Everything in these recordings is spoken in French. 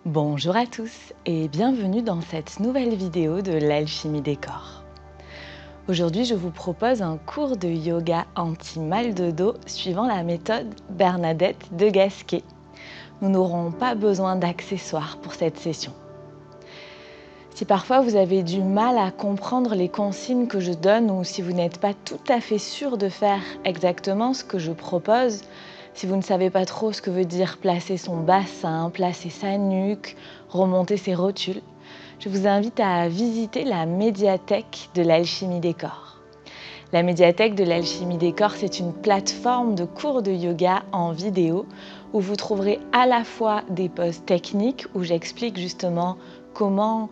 Bonjour à tous et bienvenue dans cette nouvelle vidéo de l'alchimie des corps. Aujourd'hui, je vous propose un cours de yoga anti-mal de dos suivant la méthode Bernadette de Gasquet. Nous n'aurons pas besoin d'accessoires pour cette session. Si parfois vous avez du mal à comprendre les consignes que je donne ou si vous n'êtes pas tout à fait sûr de faire exactement ce que je propose, si vous ne savez pas trop ce que veut dire placer son bassin, placer sa nuque, remonter ses rotules, je vous invite à visiter la médiathèque de l'alchimie des corps. La médiathèque de l'alchimie des corps, c'est une plateforme de cours de yoga en vidéo où vous trouverez à la fois des poses techniques où j'explique justement comment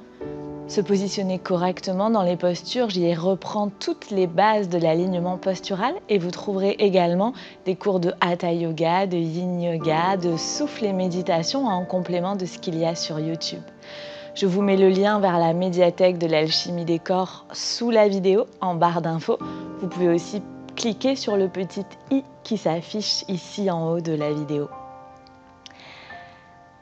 se positionner correctement dans les postures. J'y reprends toutes les bases de l'alignement postural et vous trouverez également des cours de Hatha Yoga, de Yin Yoga, de souffle et méditation en complément de ce qu'il y a sur YouTube. Je vous mets le lien vers la médiathèque de l'alchimie des corps sous la vidéo en barre d'infos. Vous pouvez aussi cliquer sur le petit i qui s'affiche ici en haut de la vidéo.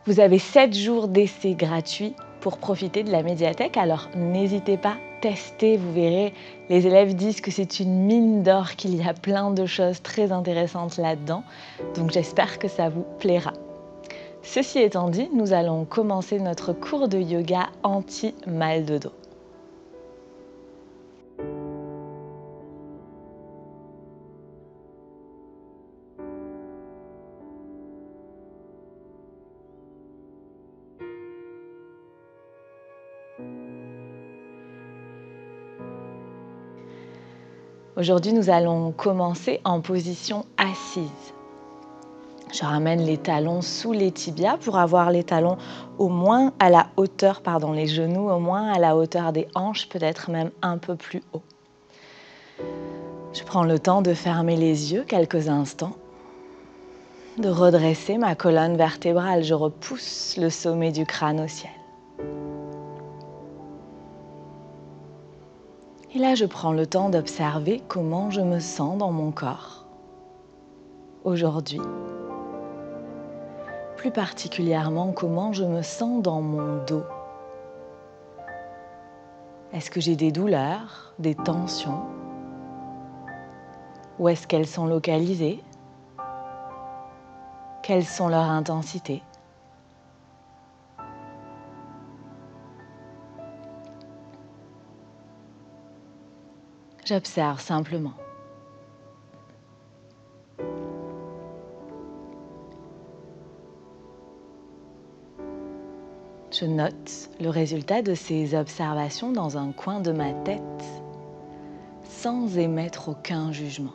Vous avez 7 jours d'essai gratuit pour profiter de la médiathèque, alors n'hésitez pas, testez, vous verrez. Les élèves disent que c'est une mine d'or, qu'il y a plein de choses très intéressantes là-dedans, donc j'espère que ça vous plaira. Ceci étant dit, nous allons commencer notre cours de yoga anti-mal de dos. Aujourd'hui, nous allons commencer en position assise. Je ramène les talons sous les tibias pour avoir les talons au moins à la hauteur, les genoux au moins à la hauteur des hanches, peut-être même un peu plus haut. Je prends le temps de fermer les yeux quelques instants, de redresser ma colonne vertébrale. Je repousse le sommet du crâne au ciel. Et là, je prends le temps d'observer comment je me sens dans mon corps aujourd'hui. Plus particulièrement, comment je me sens dans mon dos. Est-ce que j'ai des douleurs, des tensions? Où est-ce qu'elles sont localisées? Quelles sont leurs intensités? J'observe simplement. Je note le résultat de ces observations dans un coin de ma tête, sans émettre aucun jugement.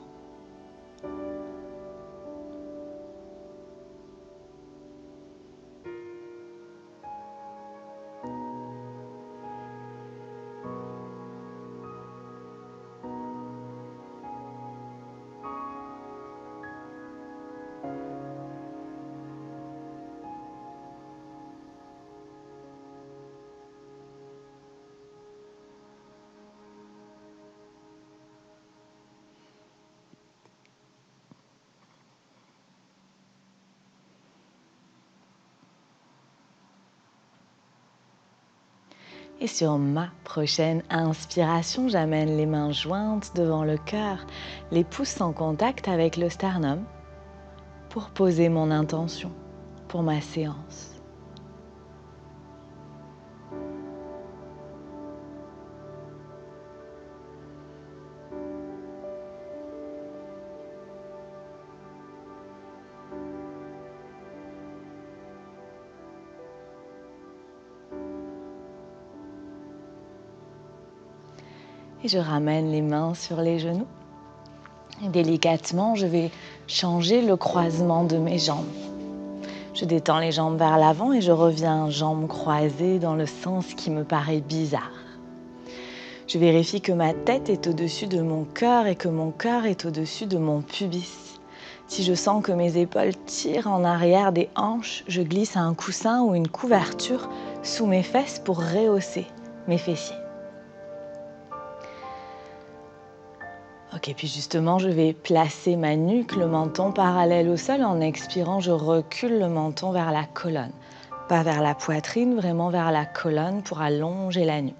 Et sur ma prochaine inspiration, j'amène les mains jointes devant le cœur, les pouces en contact avec le sternum pour poser mon intention pour ma séance. Et je ramène les mains sur les genoux. Et délicatement, je vais changer le croisement de mes jambes. Je détends les jambes vers l'avant et je reviens jambes croisées dans le sens qui me paraît bizarre. Je vérifie que ma tête est au-dessus de mon cœur et que mon cœur est au-dessus de mon pubis. Si je sens que mes épaules tirent en arrière des hanches, je glisse un coussin ou une couverture sous mes fesses pour rehausser mes fessiers. Ok, puis justement, je vais placer ma nuque, le menton parallèle au sol. En expirant, je recule le menton vers la colonne. pas vers la poitrine, vraiment vers la colonne pour allonger la nuque.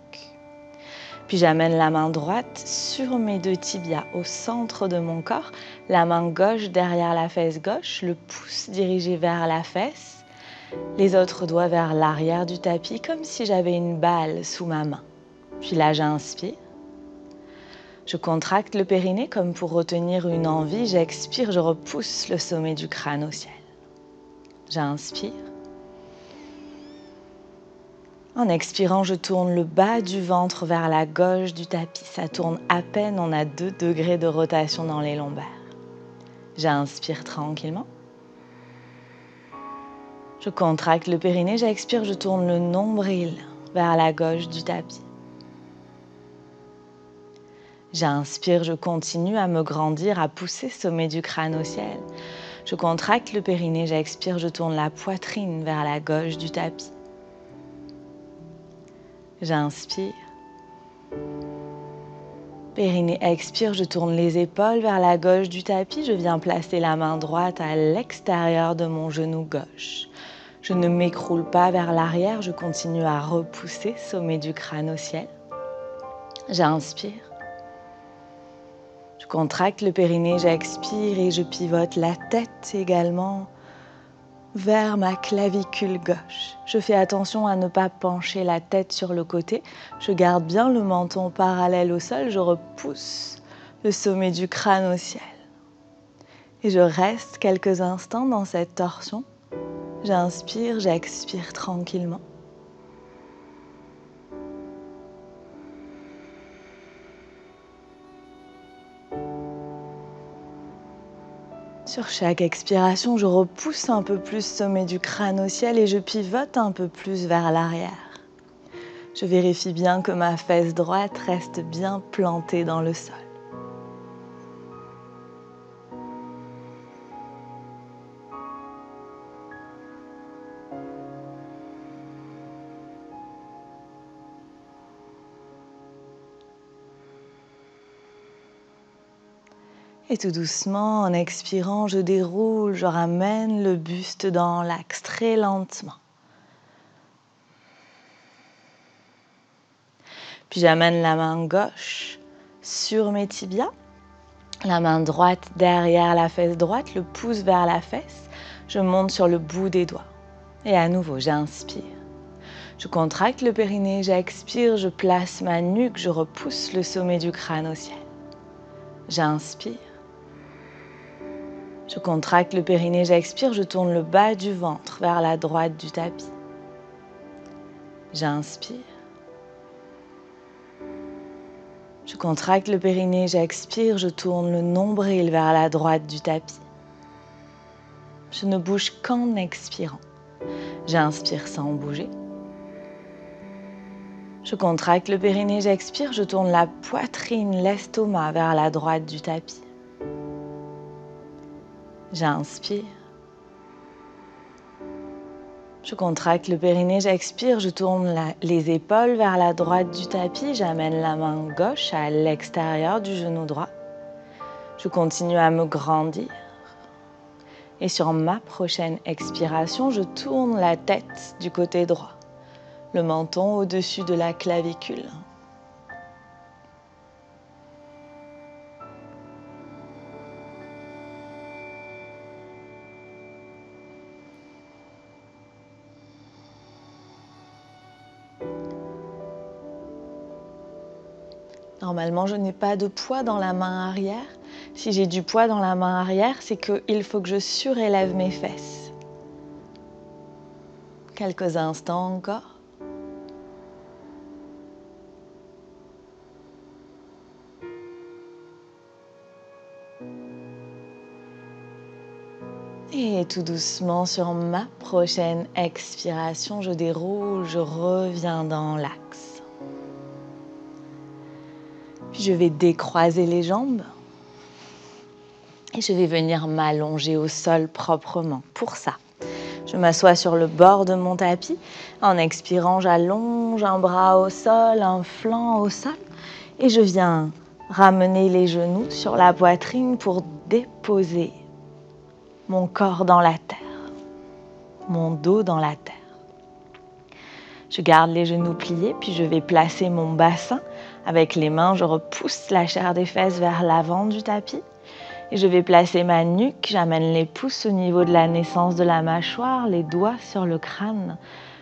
Puis j'amène la main droite sur mes deux tibias au centre de mon corps, la main gauche derrière la fesse gauche, le pouce dirigé vers la fesse, les autres doigts vers l'arrière du tapis comme si j'avais une balle sous ma main. Puis là, j'inspire. Je contracte le périnée comme pour retenir une envie. J'expire, je repousse le sommet du crâne au ciel. J'inspire. En expirant, je tourne le bas du ventre vers la gauche du tapis. Ça tourne à peine, on a 2 degrés de rotation dans les lombaires. J'inspire tranquillement. Je contracte le périnée, j'expire, je tourne le nombril vers la gauche du tapis. J'inspire, je continue à me grandir, à pousser sommet du crâne au ciel. Je contracte le périnée, j'expire, je tourne la poitrine vers la gauche du tapis. J'inspire. Périnée, expire, je tourne les épaules vers la gauche du tapis. Je viens placer la main droite à l'extérieur de mon genou gauche. Je ne m'écroule pas vers l'arrière, je continue à repousser sommet du crâne au ciel. J'inspire. Je contracte le périnée, j'expire et je pivote la tête également vers ma clavicule gauche. Je fais attention à ne pas pencher la tête sur le côté. Je garde bien le menton parallèle au sol. Je repousse le sommet du crâne au ciel. Et je reste quelques instants dans cette torsion. J'inspire, j'expire tranquillement. Sur chaque expiration, je repousse un peu plus sommet du crâne au ciel et je pivote un peu plus vers l'arrière. Je vérifie bien que ma fesse droite reste bien plantée dans le sol. Et tout doucement, en expirant, je déroule, je ramène le buste dans l'axe très lentement. Puis j'amène la main gauche sur mes tibias, la main droite derrière la fesse droite, le pouce vers la fesse. Je monte sur le bout des doigts. Et à nouveau, j'inspire. Je contracte le périnée, j'expire, je place ma nuque, je repousse le sommet du crâne au ciel. J'inspire. Je contracte le périnée, j'expire, je tourne le bas du ventre vers la droite du tapis. J'inspire. Je contracte le périnée, j'expire, je tourne le nombril vers la droite du tapis. Je ne bouge qu'en expirant. J'inspire sans bouger. Je contracte le périnée, j'expire, je tourne la poitrine, l'estomac vers la droite du tapis. J'inspire. Je contracte le périnée, j'expire, je tourne les épaules vers la droite du tapis, j'amène la main gauche à l'extérieur du genou droit. Je continue à me grandir. Et sur ma prochaine expiration, je tourne la tête du côté droit, le menton au-dessus de la clavicule. Normalement, je n'ai pas de poids dans la main arrière. Si j'ai du poids dans la main arrière, c'est qu'il faut que je surélève mes fesses. Quelques instants encore. Et tout doucement, sur ma prochaine expiration, je déroule, je reviens dans l'axe. Puis je vais décroiser les jambes et je vais venir m'allonger au sol proprement. Pour ça, je m'assois sur le bord de mon tapis. En expirant, j'allonge un bras au sol, un flanc au sol et je viens ramener les genoux sur la poitrine pour déposer mon corps dans la terre, mon dos dans la terre. Je garde les genoux pliés, puis je vais placer mon bassin. Avec les mains, je repousse la chair des fesses vers l'avant du tapis. Et je vais placer ma nuque, j'amène les pouces au niveau de la naissance de la mâchoire, les doigts sur le crâne.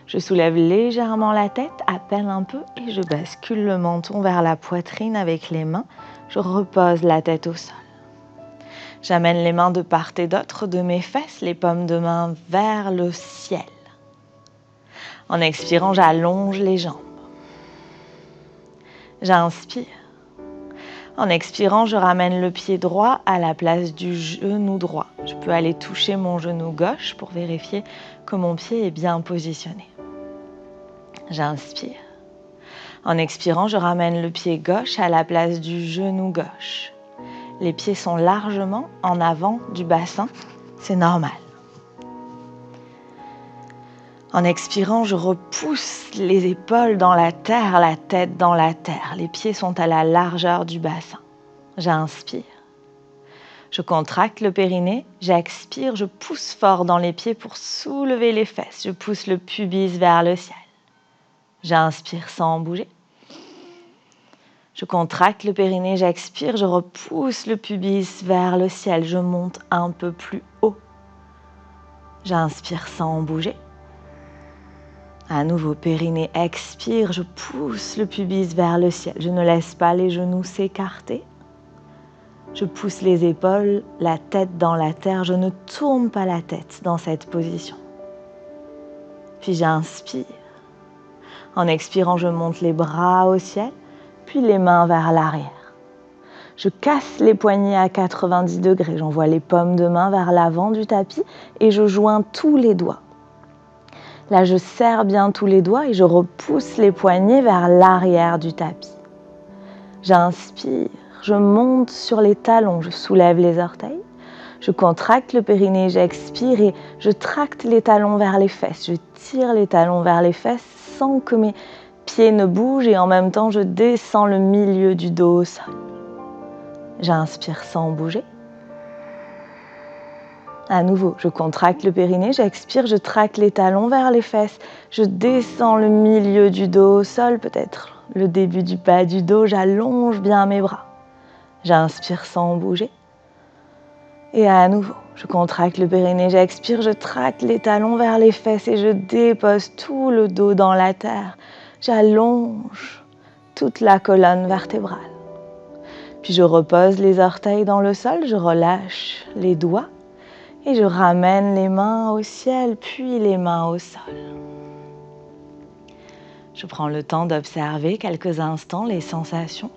Je soulève légèrement la tête, à peine un peu, et je bascule le menton vers la poitrine avec les mains. Je repose la tête au sol. J'amène les mains de part et d'autre de mes fesses, les paumes de main vers le ciel. En expirant, j'allonge les jambes. J'inspire. En expirant, je ramène le pied droit à la place du genou droit. Je peux aller toucher mon genou gauche pour vérifier que mon pied est bien positionné. J'inspire. En expirant, je ramène le pied gauche à la place du genou gauche. Les pieds sont largement en avant du bassin, c'est normal. En expirant, je repousse les épaules dans la terre, la tête dans la terre. Les pieds sont à la largeur du bassin. J'inspire. Je contracte le périnée. J'expire. Je pousse fort dans les pieds pour soulever les fesses. Je pousse le pubis vers le ciel. J'inspire sans bouger. Je contracte le périnée. J'expire. Je repousse le pubis vers le ciel. Je monte un peu plus haut. J'inspire sans bouger. À nouveau, périnée, expire, je pousse le pubis vers le ciel. Je ne laisse pas les genoux s'écarter. Je pousse les épaules, la tête dans la terre. Je ne tourne pas la tête dans cette position. Puis j'inspire. En expirant, je monte les bras au ciel, puis les mains vers l'arrière. Je casse les poignets à 90 degrés. J'envoie les paumes de main vers l'avant du tapis et je joins tous les doigts. Là, je serre bien tous les doigts et je repousse les poignets vers l'arrière du tapis. J'inspire, je monte sur les talons, je soulève les orteils. Je contracte le périnée, j'expire et je tracte les talons vers les fesses. Je tire les talons vers les fesses sans que mes pieds ne bougent et en même temps, je descends le milieu du dos au sol. J'inspire sans bouger. À nouveau, je contracte le périnée, j'expire, je traque les talons vers les fesses. Je descends le milieu du dos au sol, peut-être le début du bas du dos, j'allonge bien mes bras. J'inspire sans bouger. Et à nouveau, je contracte le périnée, j'expire, je traque les talons vers les fesses et je dépose tout le dos dans la terre. J'allonge toute la colonne vertébrale. Puis je repose les orteils dans le sol, je relâche les doigts. Et je ramène les mains au ciel, puis les mains au sol. Je prends le temps d'observer quelques instants les sensations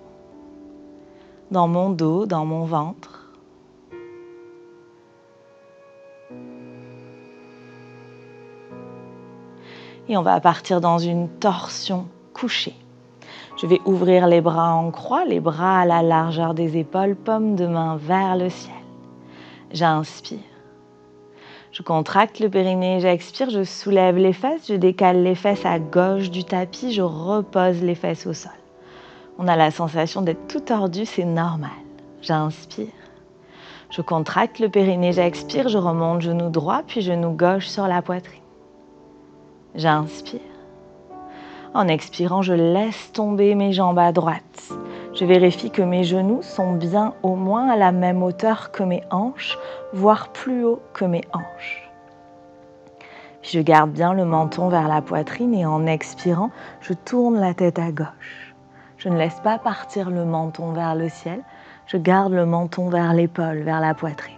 dans mon dos, dans mon ventre. Et on va partir dans une torsion couchée. Je vais ouvrir les bras en croix, les bras à la largeur des épaules, paumes de main vers le ciel. J'inspire. Je contracte le périnée, j'expire, je soulève les fesses, je décale les fesses à gauche du tapis, je repose les fesses au sol. On a la sensation d'être tout tordu, c'est normal. J'inspire. Je contracte le périnée, j'expire, je remonte genou droit, puis genou gauche sur la poitrine. J'inspire. En expirant, je laisse tomber mes jambes à droite. Je vérifie que mes genoux sont bien au moins à la même hauteur que mes hanches, voire plus haut que mes hanches. Puis je garde bien le menton vers la poitrine et en expirant, je tourne la tête à gauche. Je ne laisse pas partir le menton vers le ciel, je garde le menton vers l'épaule, vers la poitrine.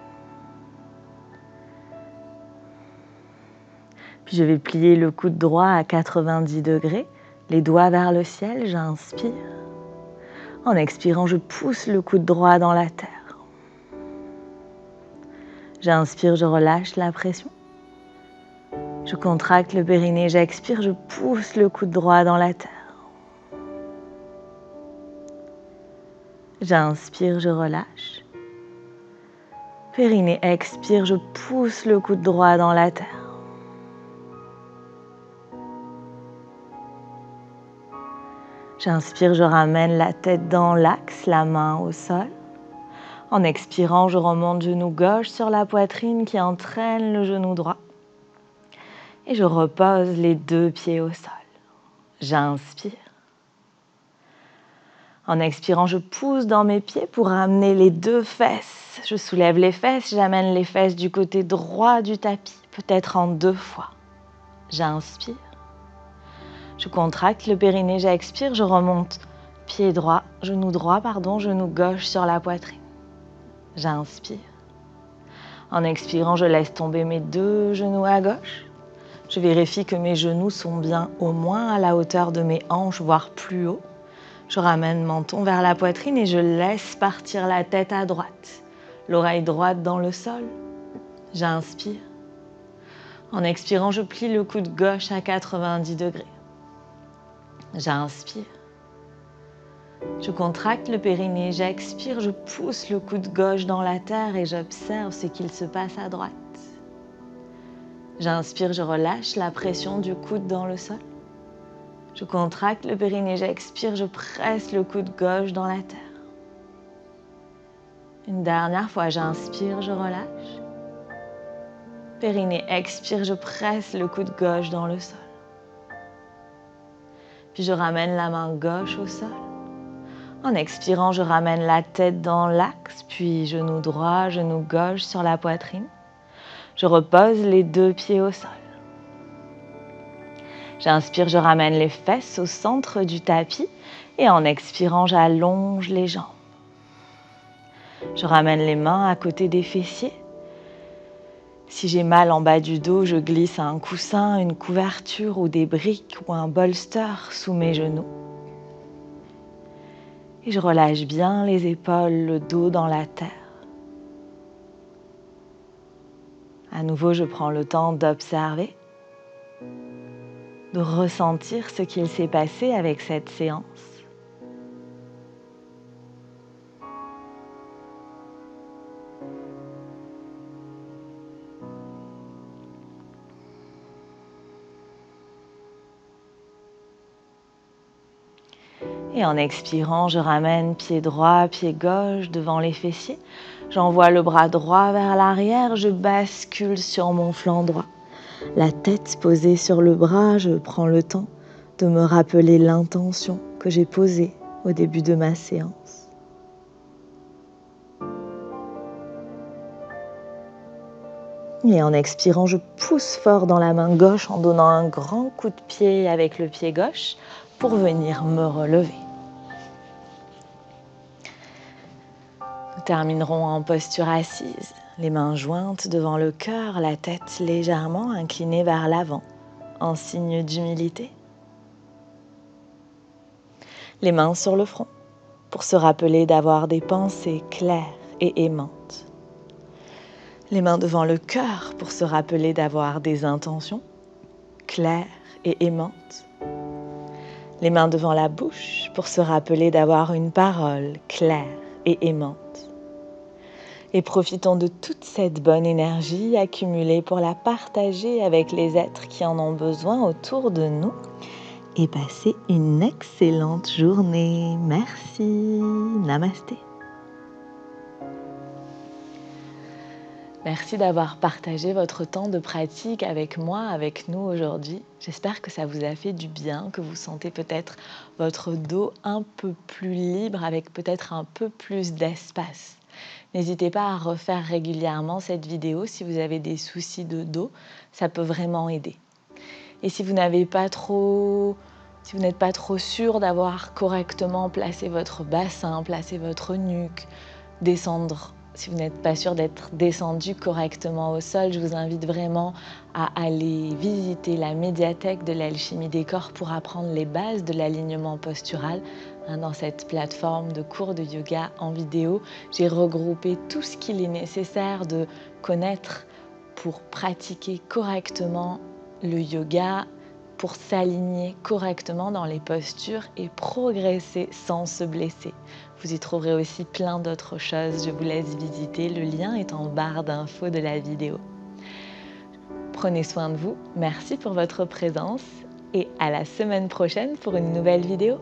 Puis je vais plier le coude droit à 90 degrés, les doigts vers le ciel, j'inspire. En expirant, je pousse le coude droit dans la terre. J'inspire, je relâche la pression. Je contracte le périnée, j'expire, je pousse le coude droit dans la terre. J'inspire, je relâche. Périnée, expire, je pousse le coude droit dans la terre. J'inspire, je ramène la tête dans l'axe, la main au sol. En expirant, je remonte genou gauche sur la poitrine qui entraîne le genou droit. Et je repose les deux pieds au sol. J'inspire. En expirant, je pousse dans mes pieds pour amener les 2 fesses. Je soulève les fesses, j'amène les fesses du côté droit du tapis, peut-être en 2 fois. J'inspire. Je contracte le périnée, j'expire, je remonte. Pied droit, genou gauche sur la poitrine. J'inspire. En expirant, je laisse tomber mes 2 genoux à gauche. Je vérifie que mes genoux sont bien au moins à la hauteur de mes hanches, voire plus haut. Je ramène mon menton vers la poitrine et je laisse partir la tête à droite. L'oreille droite dans le sol. J'inspire. En expirant, je plie le coude gauche à 90 degrés. J'inspire. Je contracte le périnée, j'expire, je pousse le coude gauche dans la terre et j'observe ce qu'il se passe à droite. J'inspire, je relâche la pression du coude dans le sol. Je contracte le périnée, j'expire, je presse le coude gauche dans la terre. Une dernière fois, j'inspire, je relâche. Périnée, expire, je presse le coude gauche dans le sol. Puis je ramène la main gauche au sol. En expirant, je ramène la tête dans l'axe, puis genou droit, genou gauche sur la poitrine. Je repose les 2 pieds au sol. J'inspire, je ramène les fesses au centre du tapis et en expirant, j'allonge les jambes. Je ramène les mains à côté des fessiers. Si j'ai mal en bas du dos, je glisse un coussin, une couverture ou des briques ou un bolster sous mes genoux. Et je relâche bien les épaules, le dos dans la terre. À nouveau, je prends le temps d'observer, de ressentir ce qu'il s'est passé avec cette séance. Et en expirant, je ramène pied droit, pied gauche devant les fessiers. J'envoie le bras droit vers l'arrière, je bascule sur mon flanc droit. La tête posée sur le bras, je prends le temps de me rappeler l'intention que j'ai posée au début de ma séance. Et en expirant, je pousse fort dans la main gauche en donnant un grand coup de pied avec le pied gauche pour venir me relever. Nous terminerons en posture assise, les mains jointes devant le cœur, la tête légèrement inclinée vers l'avant, en signe d'humilité. Les mains sur le front, pour se rappeler d'avoir des pensées claires et aimantes. Les mains devant le cœur, pour se rappeler d'avoir des intentions claires et aimantes. Les mains devant la bouche, pour se rappeler d'avoir une parole claire et aimante. Et profitons de toute cette bonne énergie accumulée pour la partager avec les êtres qui en ont besoin autour de nous. Et passez une excellente journée. Merci. Namasté. Merci d'avoir partagé votre temps de pratique avec moi, avec nous aujourd'hui. J'espère que ça vous a fait du bien, que vous sentez peut-être votre dos un peu plus libre, avec peut-être un peu plus d'espace. N'hésitez pas à refaire régulièrement cette vidéo si vous avez des soucis de dos, ça peut vraiment aider. Et si vous n'êtes pas trop sûr d'avoir correctement placé votre bassin, placé votre nuque, si vous n'êtes pas sûr d'être descendu correctement au sol, je vous invite vraiment à aller visiter la médiathèque de l'Alchimie des Corps pour apprendre les bases de l'alignement postural. Dans cette plateforme de cours de yoga en vidéo, j'ai regroupé tout ce qu'il est nécessaire de connaître pour pratiquer correctement le yoga, pour s'aligner correctement dans les postures et progresser sans se blesser. Vous y trouverez aussi plein d'autres choses, je vous laisse visiter, le lien est en barre d'infos de la vidéo. Prenez soin de vous, merci pour votre présence et à la semaine prochaine pour une nouvelle vidéo.